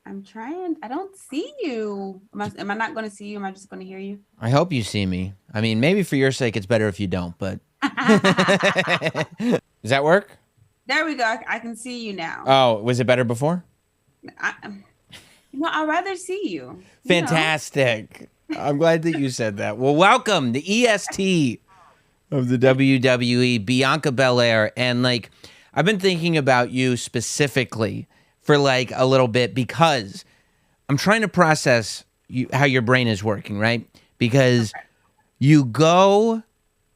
I'm trying. I don't see you. Am I not going to see you? Am I just going to hear you? I hope you see me. I mean, maybe for your sake, it's better if you don't, but. Does that work? There we go. I can see you now. Oh, was it better before? I, I'd rather see you. You know. Fantastic. I'm glad that you said that. Well, welcome, the EST of the WWE, Bianca Belair. And like, I've been thinking about you specifically for like a little bit because I'm trying to process how your brain is working, right? Because you go,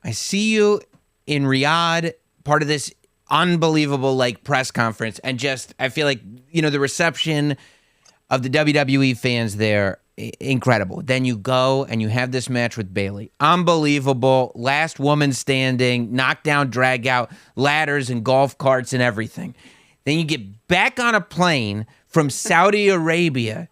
I see you in Riyadh, part of this unbelievable like press conference, and just I feel like the reception of the WWE fans there, incredible. Then you go and you have this match with Bayley, unbelievable. Last woman standing, knockdown, drag out, ladders and golf carts and everything. Then you get back on a plane from Saudi Arabia.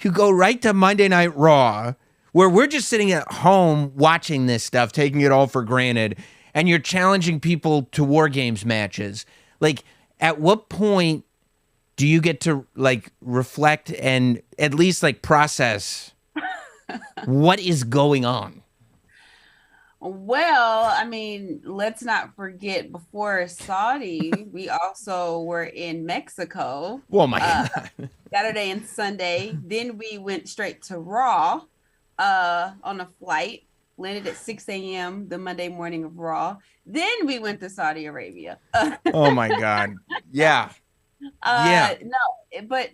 You go right to Monday Night Raw, where we're just sitting at home watching this stuff, taking it all for granted, and you're challenging people to War Games matches. Like, at what point do you get to, like, reflect and at least, like, process what is going on? Well, I mean, let's not forget before Saudi, we also were in Mexico, Oh, my God. Saturday and Sunday. Then we went straight to Raw, on a flight, landed at 6 a.m. the Monday morning of Raw. Then we went to Saudi Arabia. Oh, my God. Yeah. Yeah. No, but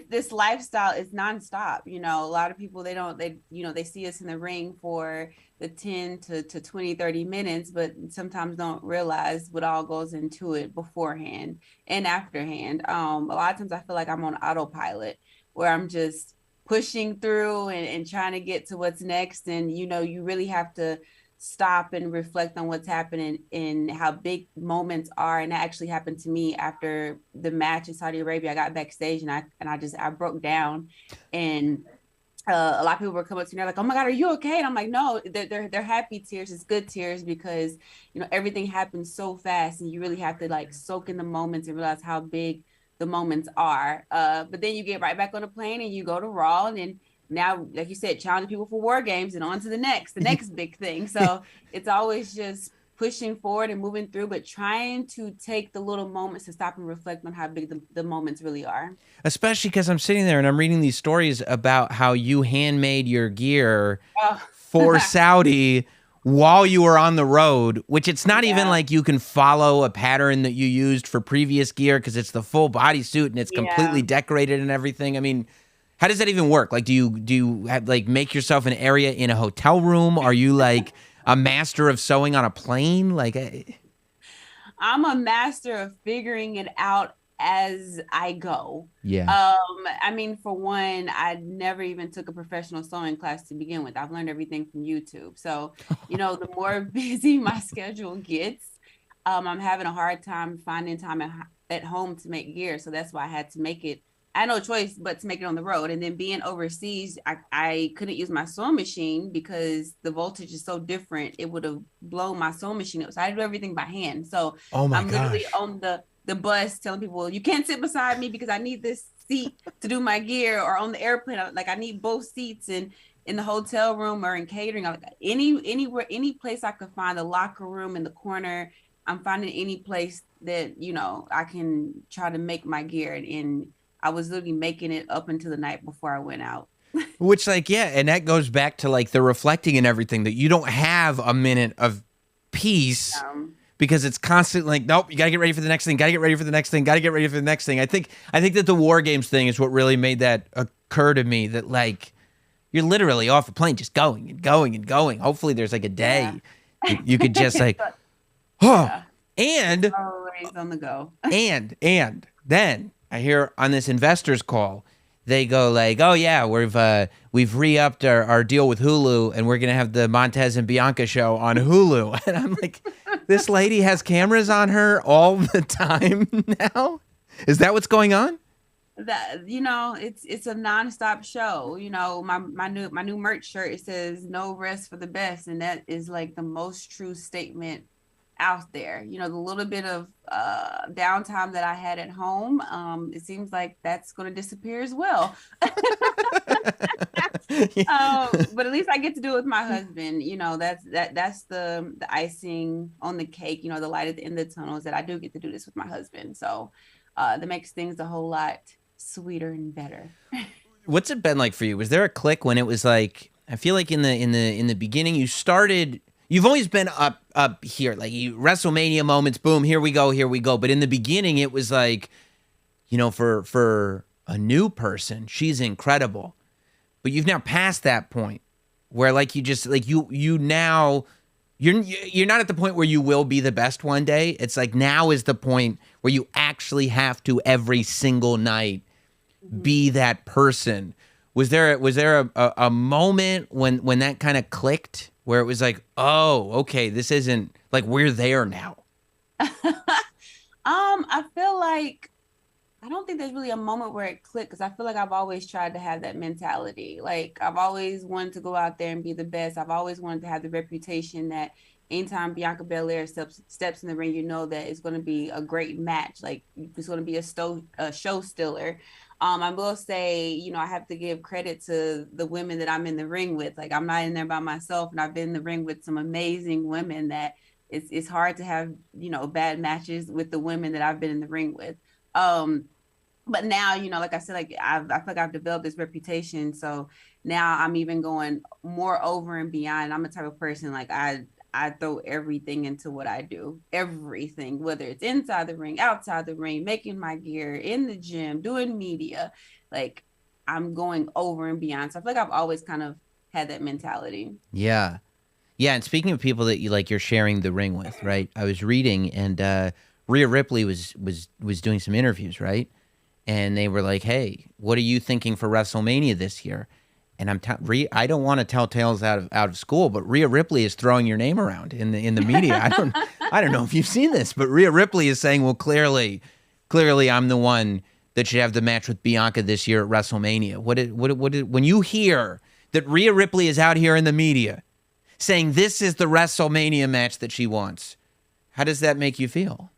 this lifestyle is nonstop. A lot of people they see us in the ring for the 10 to 20, 30 minutes, but sometimes don't realize what all goes into it beforehand and afterhand. A lot of times I feel like I'm on autopilot where I'm just pushing through and trying to get to what's next. And you really have to stop and reflect on what's happening and how big moments are. And that actually happened to me after the match in Saudi Arabia. I got backstage and I broke down, and a lot of people were coming up to me like, "Oh my God, are you okay?" And I'm like, "No, they're happy tears. It's good tears because everything happens so fast, and you really have to like soak in the moments and realize how big the moments are." But then you get right back on the plane and you go to Raw, and then now, like you said, challenging people for War Games and on to the next big thing. So it's always just pushing forward and moving through, but trying to take the little moments to stop and reflect on how big the moments really are. Especially because I'm sitting there and I'm reading these stories about how you handmade your gear Oh. for Saudi while you were on the road, which it's not even Yeah. like you can follow a pattern that you used for previous gear because it's the full bodysuit and it's completely Yeah. decorated and everything. I mean, how does that even work? Like, do you have, like, make yourself an area in a hotel room? Are you like a master of sewing on a plane? Like, I'm a master of figuring it out as I go. yeah. I mean, for one, I never even took a professional sewing class to begin with. I've learned everything from YouTube. So, the more busy my schedule gets, I'm having a hard time finding time at home to make gear. So that's why I had to make it. I had no choice but to make it on the road. And then being overseas, I couldn't use my sewing machine because the voltage is so different. It would have blown my sewing machine up. So I do everything by hand. So Oh my I'm literally gosh. on the bus telling people, well, you can't sit beside me because I need this seat to do my gear, or on the airplane, like I need both seats, and in the hotel room or in catering, like anywhere, any place I could find, the locker room in the corner, I'm finding any place that I can try to make my gear. And I was literally making it up until the night before I went out. Which, like, yeah, and that goes back to like the reflecting and everything that you don't have a minute of peace Um, because it's constantly like, nope, you gotta get ready for the next thing, gotta get ready for the next thing, gotta get ready for the next thing. I think that the War Games thing is what really made that occur to me. That like you're literally off a plane, just going and going and going. Hopefully, there's like a yeah. day you could just like, But oh, yeah, it's and always on the go. and then I hear on this investors call, they go like, "Oh yeah, we've re-upped our deal with Hulu, and we're gonna have the Montez and Bianca show on Hulu." And I'm like, "This lady has cameras on her all the time now. Is that what's going on?" That it's a nonstop show. My new merch shirt, it says no rest for the best, and that is like the most true statement out there. The little bit of downtime that I had at home, it seems like that's going to disappear as well. But at least I get to do it with my husband. That's the icing on the cake. The light at the end of the tunnel is that I do get to do this with my husband. So that makes things a whole lot sweeter and better. What's it been like for you? Was there a click when it was like, I feel like in the beginning you started, you've always been up here, like you WrestleMania moments, boom, here we go, here we go. But in the beginning it was like, for a new person, she's incredible. But you've now passed that point where like you just like you now you're not at the point where you will be the best one day. It's like now is the point where you actually have to every single night be that person. Was there a moment when that kind of clicked where it was like, oh, okay, this isn't like we're there now? I feel like I don't think there's really a moment where it clicked because I feel like I've always tried to have that mentality. Like I've always wanted to go out there and be the best. I've always wanted to have the reputation that anytime Bianca Belair steps in the ring, that it's going to be a great match. Like it's going to be a show stiller. I will say, I have to give credit to the women that I'm in the ring with. Like I'm not in there by myself, and I've been in the ring with some amazing women that it's hard to have, bad matches with the women that I've been in the ring with. But now, like I said, like I feel like I've developed this reputation. So now I'm even going more over and beyond. I'm the type of person like I throw everything into what I do, everything, whether it's inside the ring, outside the ring, making my gear, in the gym, doing media. Like I'm going over and beyond. So I feel like I've always kind of had that mentality. Yeah. Yeah, and speaking of people that you're sharing the ring with, right? I was reading and Rhea Ripley was doing some interviews, right? And they were like, "Hey, what are you thinking for WrestleMania this year?" And I don't want to tell tales out of school, but Rhea Ripley is throwing your name around in the media. I don't know if you've seen this, but Rhea Ripley is saying, "Well, clearly I'm the one that should have the match with Bianca this year at WrestleMania." When you hear that Rhea Ripley is out here in the media saying this is the WrestleMania match that she wants, how does that make you feel?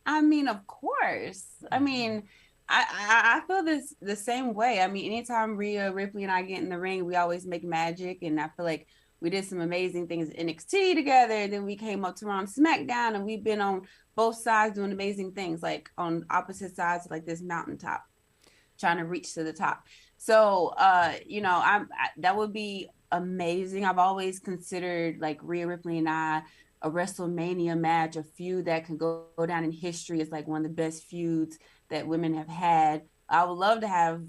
I mean, of course. I mean, I feel this the same way. I mean, anytime Rhea Ripley and I get in the ring, we always make magic, and I feel like we did some amazing things in NXT together. And then we came up to on SmackDown, and we've been on both sides doing amazing things, like on opposite sides of like this mountaintop, trying to reach to the top. So, that would be amazing. I've always considered like Rhea Ripley and I a WrestleMania match, a feud that can go down in history as like one of the best feuds that women have had. I would love to have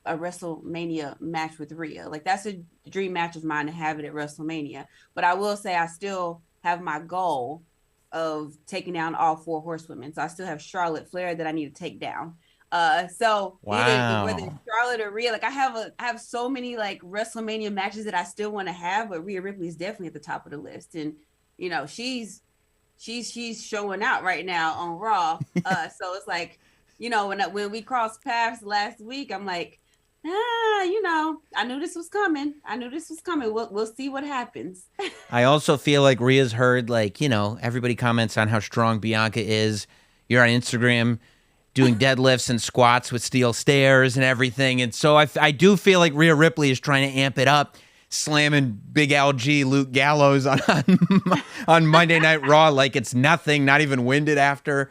a WrestleMania match with Rhea. Like that's a dream match of mine to have it at WrestleMania. But I will say I still have my goal of taking down all four horsewomen. So I still have Charlotte Flair that I need to take down. So either whether it's Wow. Charlotte or Rhea, like I have so many like WrestleMania matches that I still want to have, but Rhea Ripley is definitely at the top of the list. And she's showing out right now on Raw. So it's like, when we crossed paths last week, I'm like, I knew this was coming. I knew this was coming. We'll see what happens. I also feel like Rhea's heard, like, everybody comments on how strong Bianca is. You're on Instagram doing deadlifts and squats with steel stairs and everything. And so I do feel like Rhea Ripley is trying to amp it up, slamming Big LG Luke Gallows on Monday Night Raw like it's nothing, not even winded after.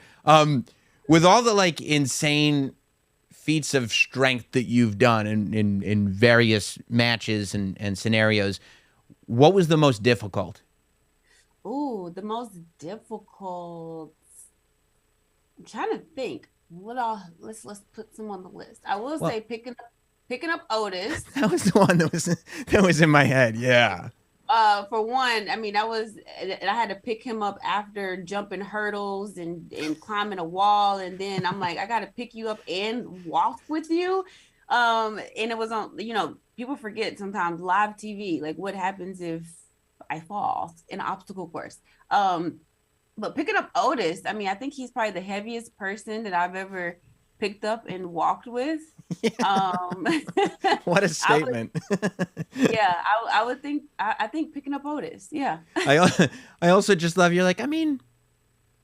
With all the like insane feats of strength that you've done in various matches and scenarios, what was the most difficult? Ooh, the most difficult. I'm trying to think. What all? Let's put some on the list. I will Well, say picking up Otis. that was the one that was in my head. Yeah. For one, I mean, and I had to pick him up after jumping hurdles and climbing a wall, and then I'm like, I got to pick you up and walk with you. And it was on, people forget sometimes live TV, like what happens if I fall in an obstacle course. But picking up Otis, I mean, I think he's probably the heaviest person that I've ever picked up and walked with. Yeah. Um, What a I would, statement. yeah, I would think, I think picking up Otis. Yeah. I also just love you're like, I mean,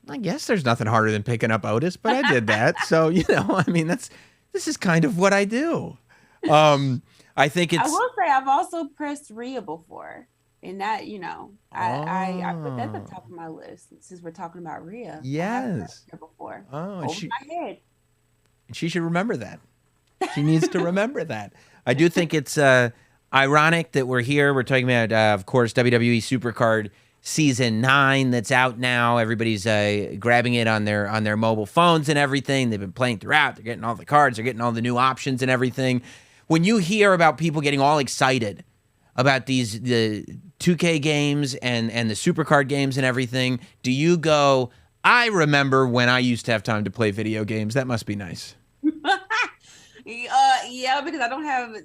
I guess there's nothing harder than picking up Otis, but I did that. So, I mean, this is kind of what I do. I think I it's will say I've also pressed Rhea before. And that, I put that at the oh, top of my list since we're talking about Rhea. I have pressed yes. her before. Oh, and Over my head. she should remember that. She needs to remember that. I do think it's ironic that we're here. We're talking about, of course, WWE Supercard Season 9 that's out now. Everybody's grabbing it on their mobile phones and everything. They've been playing throughout. They're getting all the cards. They're getting all the new options and everything. When you hear about people getting all excited about the 2K games and the Supercard games and everything, do you go, I remember when I used to have time to play video games. That must be nice. Yeah, because I don't have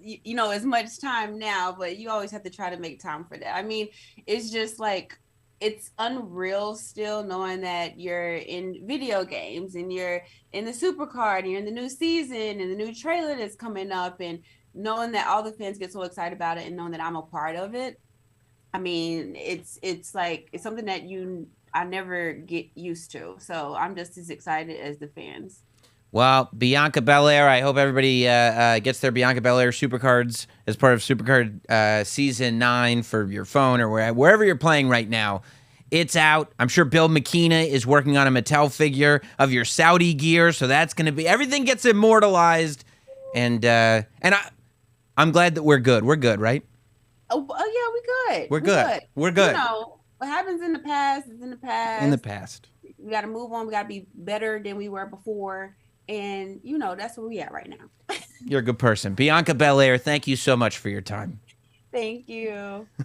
as much time now, but you always have to try to make time for that. I mean, it's just like it's unreal still knowing that you're in video games and you're in the Supercard and you're in the new season and the new trailer that's coming up and knowing that all the fans get so excited about it and knowing that I'm a part of it. I mean, it's like it's something that I never get used to. So I'm just as excited as the fans. Well, Bianca Belair, I hope everybody gets their Bianca Belair Supercards as part of Supercard Season 9 for your phone or wherever you're playing right now. It's out. I'm sure Bill McKenna is working on a Mattel figure of your Saudi gear, so that's going to be everything gets immortalized, I'm glad that we're good. We're good, right? Oh yeah, we good. We're We good. good. We're good. What happens in the past is in the In the past. past. We got to move on. We got to be better than we were before. And that's where we at right now. You're a good person. Bianca Belair, thank you so much for your time. Thank you.